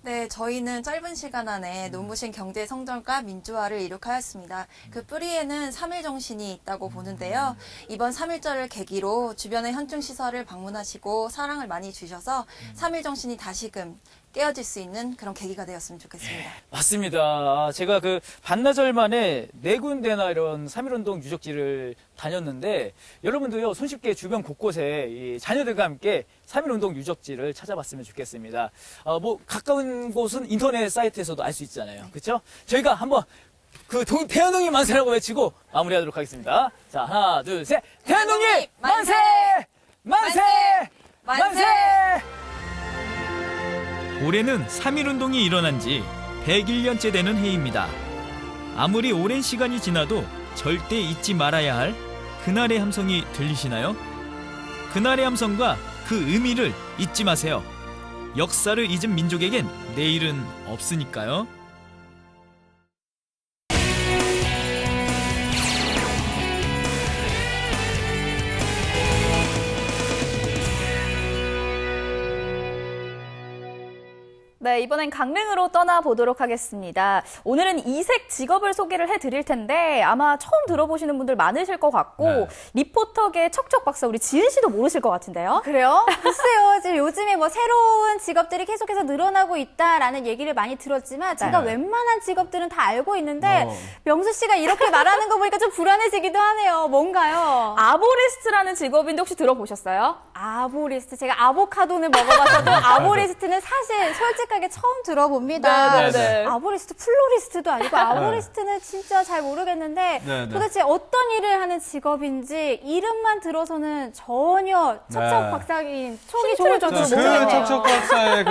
네, 저희는 짧은 시간 안에 눈부신 경제 성장과 민주화를 이룩하였습니다. 그 뿌리에는 3.1 정신이 있다고 보는데요. 이번 3.1절을 계기로 주변의 현충시설을 방문하시고 사랑을 많이 주셔서 3.1 정신이 다시금 깨어질 수 있는 그런 계기가 되었으면 좋겠습니다. 맞습니다. 제가 그 반나절 만에 4군데나 이런 3.1운동 유적지를 다녔는데 여러분도요 손쉽게 주변 곳곳에 이 자녀들과 함께 3.1운동 유적지를 찾아봤으면 좋겠습니다. 뭐 가까운 곳은 인터넷 사이트에서도 알 수 있잖아요. 그렇죠? 저희가 한번 그 대한독립 만세라고 외치고 마무리하도록 하겠습니다. 자, 하나, 둘, 셋. 대한독립 만세! 만세! 만세! 올해는 3.1운동이 일어난 지 101년째 되는 해입니다. 아무리 오랜 시간이 지나도 절대 잊지 말아야 할 그날의 함성이 들리시나요? 그날의 함성과 그 의미를 잊지 마세요. 역사를 잊은 민족에겐 내일은 없으니까요. 네, 이번엔 강릉으로 떠나보도록 하겠습니다. 오늘은 이색 직업을 소개를 해드릴 텐데 아마 처음 들어보시는 분들 많으실 것 같고 리포터계 척척 박사 우리 지은 씨도 모르실 것 같은데요? 그래요? 글쎄요. 지금 요즘에 뭐 새로운 직업들이 계속해서 늘어나고 있다라는 얘기를 많이 들었지만 제가 웬만한 직업들은 다 알고 있는데 명수 씨가 이렇게 말하는 거 보니까 좀 불안해지기도 하네요. 뭔가요? 아보리스트라는 직업인데 혹시 들어보셨어요? 아보리스트. 제가 아보카도는 먹어봤어도 아보리스트는 사실 솔직하게 처음 들어봅니다. 아보리스트, 플로리스트도 아니고 아보리스트는 진짜 잘 모르겠는데 도대체 어떤 일을 하는 직업인지 이름만 들어서는 전혀 척척 박사인 촉이 좋은 정도로 모르겠네요. 척척 박사의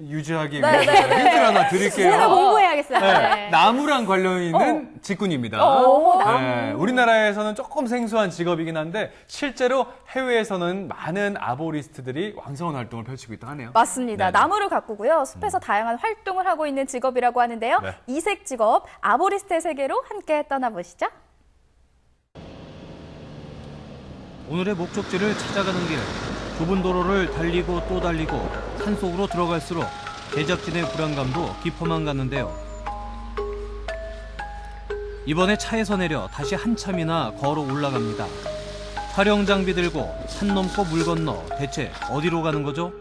유지하기 위해 힌트를 하나 드릴게요. 제가 공부해야겠어요. 나무랑 관련 있는 직군입니다. 나무. 우리나라에서는 조금 생소한 직업이긴 한데 실제로 해외에서는 많은 아보리스트들이 왕성한 활동을 펼치고 있다고 하네요. 맞습니다. 나무를 가꾸고요. 숲에서 다양한 활동을 하고 있는 직업이라고 하는데요. 이색 직업, 아보리스트의 세계로 함께 떠나보시죠. 오늘의 목적지를 찾아가는 길, 좁은 도로를 달리고 또 달리고 산속으로 들어갈수록 제작진의 불안감도 깊어만 갔는데요. 이번에 차에서 내려 다시 한참이나 걸어 올라갑니다. 촬영 장비 들고 산 넘고 물 건너 대체 어디로 가는 거죠?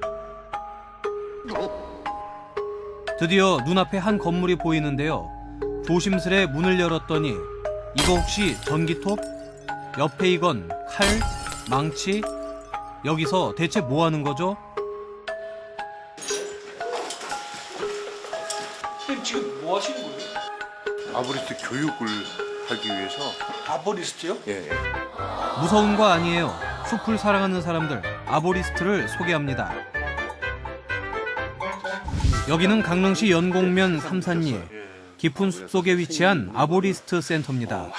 드디어 눈앞에 한 건물이 보이는데요. 조심스레 문을 열었더니 이거 혹시 전기톱? 옆에 이건 칼? 망치? 여기서 대체 뭐 하는 거죠? 선생님 지금 뭐 하시는 거예요? 아보리스트 교육을 하기 위해서. 아보리스트요? 예. 무서운 거 아니에요. 숲을 사랑하는 사람들 아보리스트를 소개합니다. 여기는 강릉시 연곡면 삼산리 깊은 숲속에 위치한 아보리스트 센터입니다.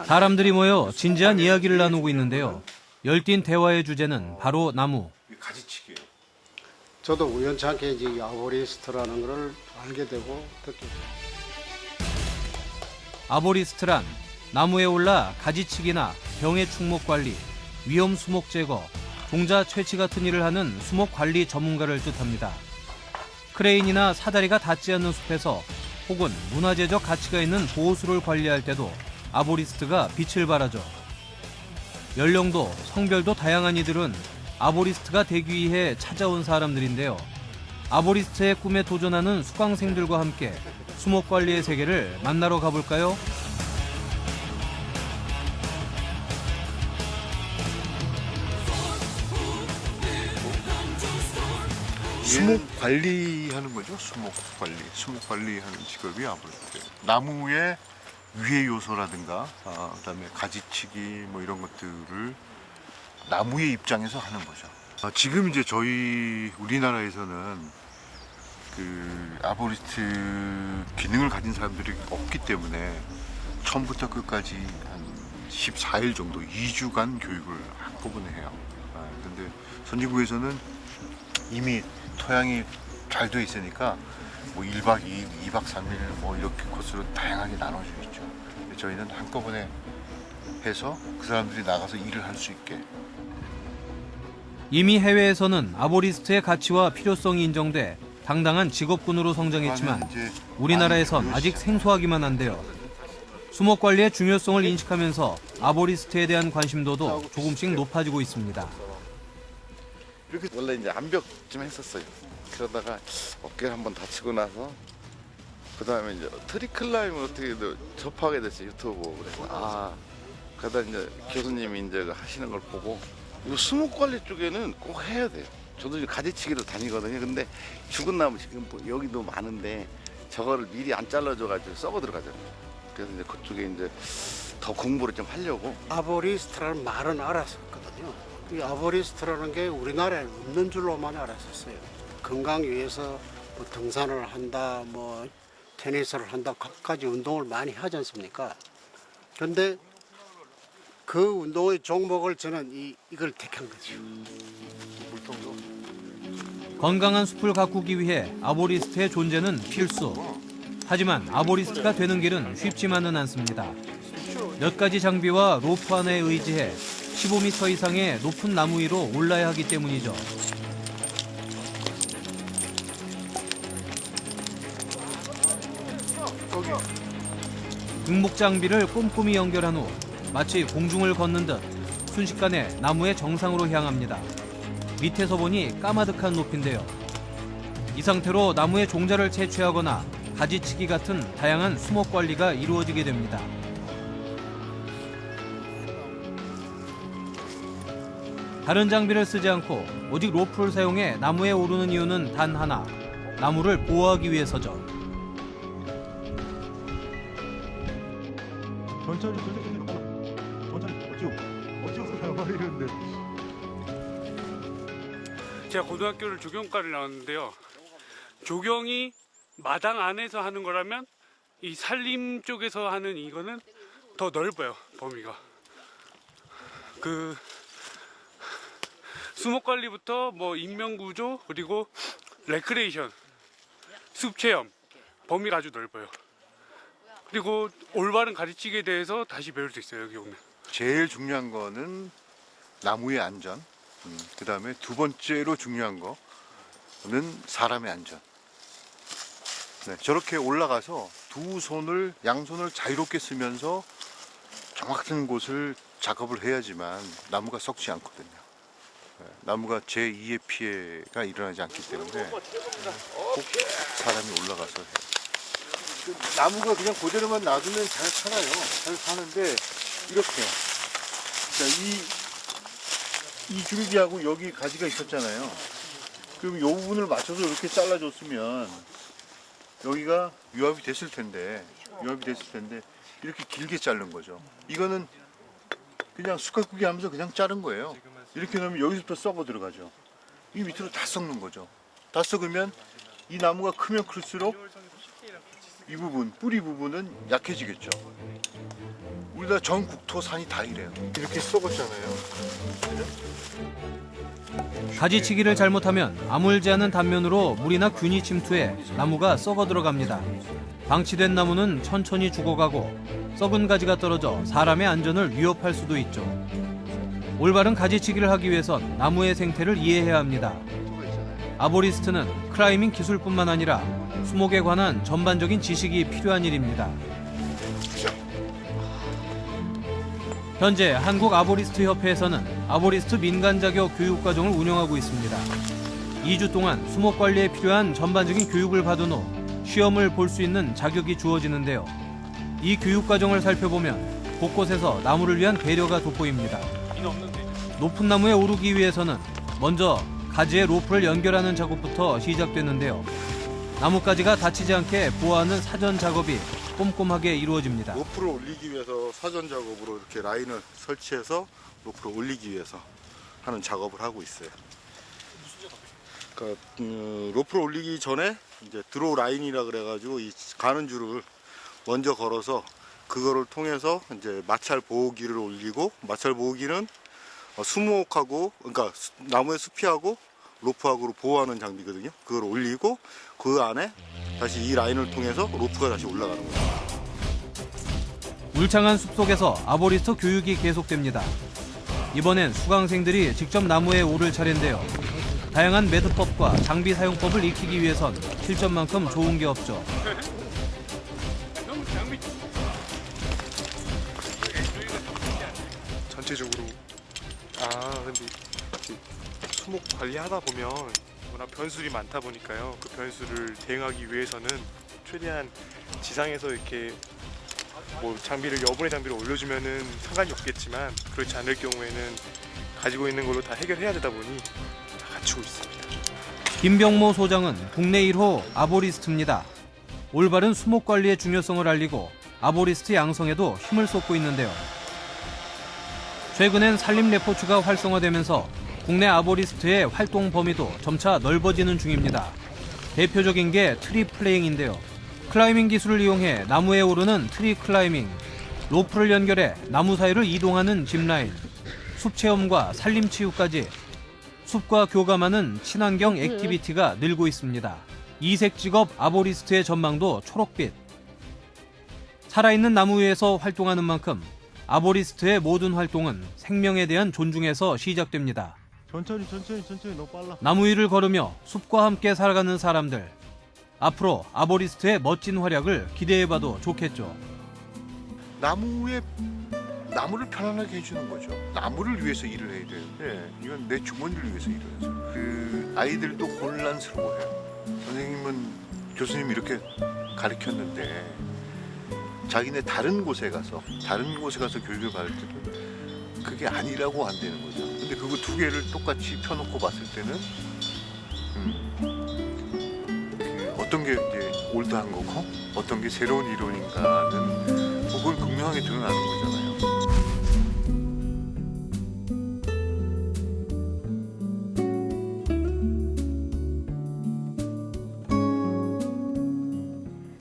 사람들이 모여 진지한 이야기를 나누고 있는데요. 열띤 대화의 주제는 바로 나무. 가지치기예요. 저도 우연찮게 이제 이 아보리스트라는 걸 알게 되고 듣게 됐어요. 아보리스트란 나무에 올라 가지치기나 병해 충목 관리, 위험 수목 제거, 종자 채취 같은 일을 하는 수목 관리 전문가를 뜻합니다. 크레인이나 사다리가 닿지 않는 숲에서 혹은 문화재적 가치가 있는 보호수를 관리할 때도 아보리스트가 빛을 발하죠. 연령도 성별도 다양한 이들은 아보리스트가 되기 위해 찾아온 사람들인데요. 아보리스트의 꿈에 도전하는 수강생들과 함께 수목관리의 세계를 만나러 가볼까요? 수목 관리하는 거죠. 수목 관리. 수목 관리하는 직업이 아보리스트. 나무의 위해 요소라든가, 그다음에 가지치기 뭐 이런 것들을 나무의 입장에서 하는 거죠. 지금 이제 저희 우리나라에서는 그 아보리스트 기능을 가진 사람들이 없기 때문에 처음부터 끝까지 한 14일 정도 2주간 교육을 한꺼번에 해요. 근데 선진국에서는 이미 토양이 잘 돼 있으니까 뭐 1박 2일, 2박 3일 뭐 이렇게 코스로 다양하게 나눠져 있죠. 저희는 한꺼번에 해서 그 사람들이 나가서 일을 할 수 있게. 이미 해외에서는 아보리스트의 가치와 필요성이 인정돼 당당한 직업군으로 성장했지만 우리나라에선 아직 생소하기만 한데요. 수목관리의 중요성을 인식하면서 아보리스트에 대한 관심도도 조금씩 높아지고 있습니다. 이렇게 원래 이제 암벽 좀 했었어요. 그러다가 어깨를 한번 다치고 나서 그 다음에 이제 트리클라임을 어떻게 접하게 됐어요. 유튜브 보고 그래서 그러다 이제 교수님이 이제 하시는 걸 보고 이 수목관리 쪽에는 꼭 해야 돼요. 저도 이제 가지치기로 다니거든요. 근데 죽은 나무 지금 여기도 많은데 저거를 미리 안 잘라줘가지고 썩어 들어가잖아요. 그래서 이제 그쪽에 이제 더 공부를 좀 하려고. 아보리스트라는 말은 알았었거든요. 이 아보리스트라는 게 우리나라에 없는 줄로만 알았었어요. 건강 위해서 뭐 등산을 한다, 뭐 테니스를 한다, 각가지 운동을 많이 하지 않습니까? 그런데 그 운동의 종목을 저는 이걸 택한 거죠. 건강한 숲을 가꾸기 위해 아보리스트의 존재는 필수. 하지만 아보리스트가 되는 길은 쉽지만은 않습니다. 몇 가지 장비와 로프 하나에 의지해 15m 이상의 높은 나무 위로 올라야 하기 때문이죠. 등목 장비를 꼼꼼히 연결한 후 마치 공중을 걷는 듯 순식간에 나무의 정상으로 향합니다. 밑에서 보니 까마득한 높이인데요. 이 상태로 나무의 종자를 채취하거나 가지치기 같은 다양한 수목 관리가 이루어지게 됩니다. 다른 장비를 쓰지 않고 오직 로프를 사용해 나무에 오르는 이유는 단 하나, 나무를 보호하기 위해서죠. 천천히 어찌 이런데. 제가 고등학교를 조경과를 나왔는데요. 조경이 마당 안에서 하는 거라면 이 산림 쪽에서 하는 이거는 더 넓어요, 범위가. 그 수목관리부터 뭐 인명구조 그리고 레크레이션, 숲체험 범위가 아주 넓어요. 그리고 올바른 가르치기에 대해서 다시 배울 수 있어요, 여기 오면. 제일 중요한 거는 나무의 안전, 그다음에 두 번째로 중요한 거는 사람의 안전. 네, 저렇게 올라가서 양손을 자유롭게 쓰면서 정확한 곳을 작업을 해야지만 나무가 썩지 않거든요. 네, 나무가 제2의 피해가 일어나지 않기 때문에 꼭 사람이 올라가서 해요. 나무가 그냥 그대로만 놔두면 잘 살아요. 잘 사는데 이렇게 자, 이 줄기하고 여기 가지가 있었잖아요. 그럼 이 부분을 맞춰서 이렇게 잘라줬으면 여기가 유압이 됐을 텐데 이렇게 길게 자른 거죠. 이거는 그냥 숟가꾸기 하면서 그냥 자른 거예요. 이렇게 넣으면 여기서부터 썩어 들어가죠. 이 밑으로 다 썩는 거죠. 다 썩으면 이 나무가 크면 클수록 이 부분, 뿌리 부분은 약해지겠죠. 우리나라 전 국토 산이 다 이래요. 이렇게 썩었잖아요. 가지치기를 잘못하면 아물지 않은 단면으로 물이나 균이 침투해 나무가 썩어 들어갑니다. 방치된 나무는 천천히 죽어가고 썩은 가지가 떨어져 사람의 안전을 위협할 수도 있죠. 올바른 가지치기를 하기 위해선 나무의 생태를 이해해야 합니다. 아보리스트는 클라이밍 기술뿐만 아니라 수목에 관한 전반적인 지식이 필요한 일입니다. 현재 한국아보리스트협회에서는 아보리스트 민간자격 교육과정을 운영하고 있습니다. 2주 동안 수목관리에 필요한 전반적인 교육을 받은 후 시험을 볼 수 있는 자격이 주어지는데요. 이 교육과정을 살펴보면 곳곳에서 나무를 위한 배려가 돋보입니다. 높은 나무에 오르기 위해서는 먼저 가지에 로프를 연결하는 작업부터 시작됐는데요. 나뭇가지가 다치지 않게 보호하는 사전 작업이 꼼꼼하게 이루어집니다. 로프를 올리기 위해서 사전 작업으로 이렇게 라인을 설치해서 로프를 올리기 위해서 하는 작업을 하고 있어요. 그러니까 로프를 올리기 전에 이제 드로우 라인이라 그래가지고 이 가는 줄을 먼저 걸어서 그거를 통해서 이제 마찰 보호기를 올리고, 마찰 보호기는 수목하고, 그러니까 나무의 숲이하고 로프하고로 보호하는 장비거든요. 그걸 올리고 그 안에 다시 이 라인을 통해서 로프가 다시 올라가는 거예요. 울창한 숲속에서 아보리스트 교육이 계속됩니다. 이번엔 수강생들이 직접 나무에 오를 차례인데요. 다양한 매듭법과 장비 사용법을 익히기 위해선 실전만큼 좋은 게 없죠. 전체적으로 근데 수목 관리하다 보면 워낙 변수들이 많다 보니까요. 그 변수를 대응하기 위해서는 최대한 지상에서 이렇게 뭐 여분의 장비를 올려주면은 상관이 없겠지만 그렇지 않을 경우에는 가지고 있는 걸로 다 해결해야 되다 보니 다 갖추고 있습니다. 김병모 소장은 국내 1호 아보리스트입니다. 올바른 수목 관리의 중요성을 알리고 아보리스트 양성에도 힘을 쏟고 있는데요. 최근엔 산림 레포츠가 활성화되면서 국내 아보리스트의 활동 범위도 점차 넓어지는 중입니다. 대표적인 게 트리 플레잉인데요. 클라이밍 기술을 이용해 나무에 오르는 트리 클라이밍, 로프를 연결해 나무 사이를 이동하는 짚라인, 숲 체험과 산림 치유까지 숲과 교감하는 친환경 액티비티가 늘고 있습니다. 이색 직업 아보리스트의 전망도 초록빛. 살아있는 나무 위에서 활동하는 만큼 아보리스트의 모든 활동은 생명에 대한 존중에서 시작됩니다. 천천히 너무 빨라. 나무 위를 걸으며 숲과 함께 살아가는 사람들. 앞으로 아보리스트의 멋진 활약을 기대해봐도 좋겠죠. 나무를 편안하게 해주는 거죠. 나무를 위해서 일을 해야 되는데 이건 내 주머니를 위해서 일을 해서 그 아이들도 혼란스러워해요. 선생님은 교수님 이렇게 가르쳤는데 자기네 다른 곳에 가서 교육을 받을 때도 그게 아니라고 안 되는 거죠. 근데 그거 두 개를 똑같이 펴놓고 봤을 때는 어떤 게 이제 올드한 거고 어떤 게 새로운 이론인가는 그걸 극명하게 드러나는 거잖아요.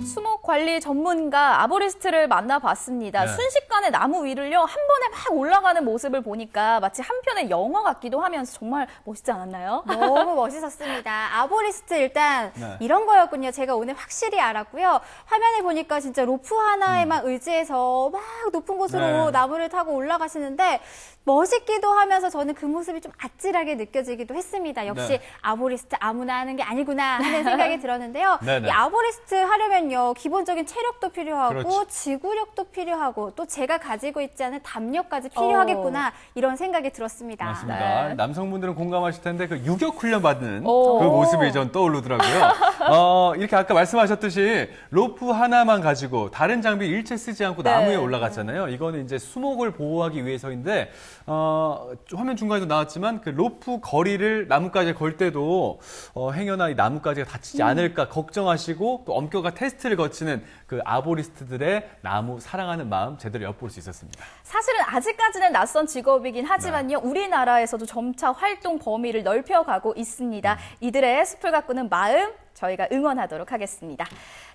수목 관리 전문가 아보리스트를 만나봤습니다. 네. 순식간에 나무 위를요, 한 번에 막 올라가는 모습을 보니까 마치 한편의 영화 같기도 하면서 정말 멋있지 않았나요? 너무 멋있었습니다. 아보리스트 일단 네. 이런 거였군요. 제가 오늘 확실히 알았고요. 화면에 보니까 진짜 로프 하나에만 의지해서 막 높은 곳으로 네. 나무를 타고 올라가시는데 멋있기도 하면서 저는 그 모습이 좀 아찔하게 느껴지기도 했습니다. 역시 네. 아보리스트 아무나 하는 게 아니구나 하는 생각이 들었는데요. 네네. 이 아보리스트 하려면요. 기본적인 체력도 필요하고 그렇지. 지구력도 필요하고 또 제가 가지고 있지 않은 담력까지 필요하겠구나 이런 생각이 들었습니다. 맞습니다. 남성분들은 공감하실 텐데 그 유격 훈련 받는 그 오. 모습이 전 떠오르더라고요. 이렇게 아까 말씀하셨듯이 로프 하나만 가지고 다른 장비 일체 쓰지 않고 네. 나무에 올라갔잖아요. 이거는 이제 수목을 보호하기 위해서인데 화면 중간에도 나왔지만 그 로프 거리를 나무까지 걸 때도 행여나 이 나무까지가 다치지 않을까 걱정하시고 또 엄격한 테스트를 거치는 그 아보리스트들의 나무 사랑하는 마음 제대로 엿볼 수 있었습니다. 사실은 아직까지는 낯선 직업이긴 하지만요. 우리나라에서도 점차 활동 범위를 넓혀가고 있습니다. 이들의 숲을 가꾸는 마음 저희가 응원하도록 하겠습니다.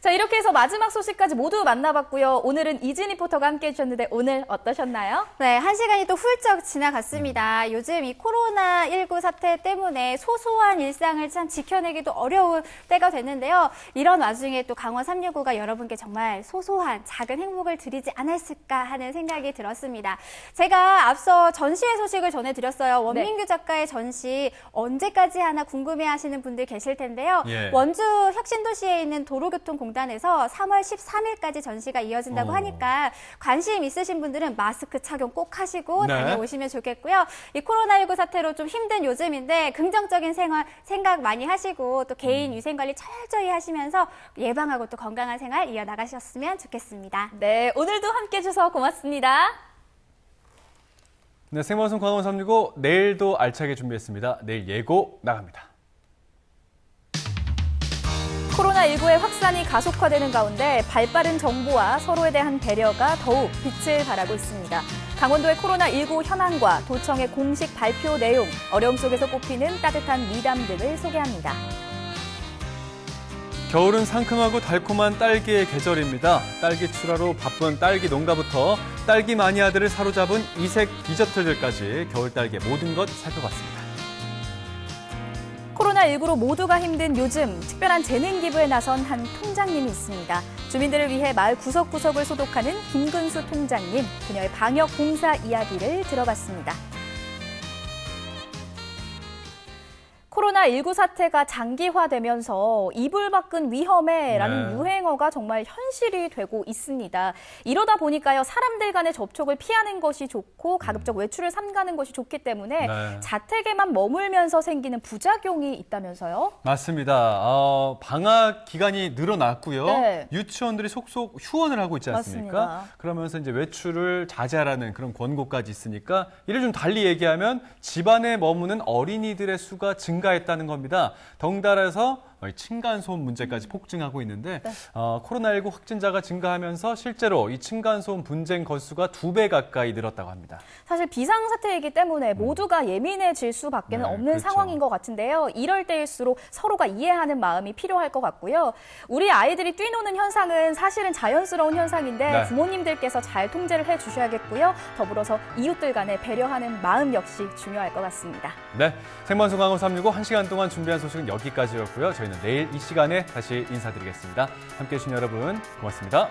자, 이렇게 해서 마지막 소식까지 모두 만나봤고요. 오늘은 이진 리포터가 함께해 주셨는데 오늘 어떠셨나요? 네, 한 시간이 또 훌쩍 지나갔습니다. 요즘 이 코로나19 사태 때문에 소소한 일상을 참 지켜내기도 어려운 때가 됐는데요. 이런 와중에 또 강원 365가 여러분께 정말 소소한 작은 행복을 드리지 않았을까 하는 생각이 들었습니다. 제가 앞서 전시회 소식을 전해드렸어요. 원민규 작가의 전시 언제까지 하나 궁금해하시는 분들 계실 텐데요. 예. 원주 혁신도시에 있는 도로교통공단에서 3월 13일까지 전시가 이어진다고 하니까 관심 있으신 분들은 마스크 착용 꼭 하시고 네. 다녀오시면 좋겠고요. 이 코로나19 사태로 좀 힘든 요즘인데 긍정적인 생각 많이 하시고 또 개인 위생관리 철저히 하시면서 예방하고 또 건강한 생활 이어나가셨으면 좋겠습니다. 네, 오늘도 함께해 주셔서 고맙습니다. 네, 생방송 강원 365 내일도 알차게 준비했습니다. 내일 예고 나갑니다. 코로나19의 확산이 가속화되는 가운데 발빠른 정보와 서로에 대한 배려가 더욱 빛을 발하고 있습니다. 강원도의 코로나19 현황과 도청의 공식 발표 내용, 어려움 속에서 꼽히는 따뜻한 미담 등을 소개합니다. 겨울은 상큼하고 달콤한 딸기의 계절입니다. 딸기 출하로 바쁜 딸기 농가부터 딸기 마니아들을 사로잡은 이색 디저트들까지 겨울 딸기의 모든 것 살펴봤습니다. 코로나19로 모두가 힘든 요즘 특별한 재능 기부에 나선 한 통장님이 있습니다. 주민들을 위해 마을 구석구석을 소독하는 김근수 통장님, 그녀의 방역 봉사 이야기를 들어봤습니다. 코로나19 사태가 장기화되면서 이불 밖은 위험해라는 네. 유행어가 정말 현실이 되고 있습니다. 이러다 보니까요, 사람들 간의 접촉을 피하는 것이 좋고 가급적 외출을 삼가는 것이 좋기 때문에 네. 자택에만 머물면서 생기는 부작용이 있다면서요? 맞습니다. 방학 기간이 늘어났고요. 네. 유치원들이 속속 휴원을 하고 있지 않습니까? 맞습니다. 그러면서 이제 외출을 자제하라는 그런 권고까지 있으니까 이를 좀 달리 얘기하면 집안에 머무는 어린이들의 수가 증가했다는 겁니다. 덩달아서 층간소음 문제까지 폭증하고 있는데 코로나19 확진자가 증가하면서 실제로 이 층간소음 분쟁 건수가 2배 가까이 늘었다고 합니다. 사실 비상사태이기 때문에 모두가 예민해질 수밖에는 네, 없는 그렇죠. 상황인 것 같은데요. 이럴 때일수록 서로가 이해하는 마음이 필요할 것 같고요. 우리 아이들이 뛰노는 현상은 사실은 자연스러운 현상인데 네. 부모님들께서 잘 통제를 해주셔야겠고요. 더불어서 이웃들 간에 배려하는 마음 역시 중요할 것 같습니다. 네, 생방송 강원 365 1시간 동안 준비한 소식은 여기까지였고요. 저희는 내일 이 시간에 다시 인사드리겠습니다. 함께해 주신 여러분 고맙습니다.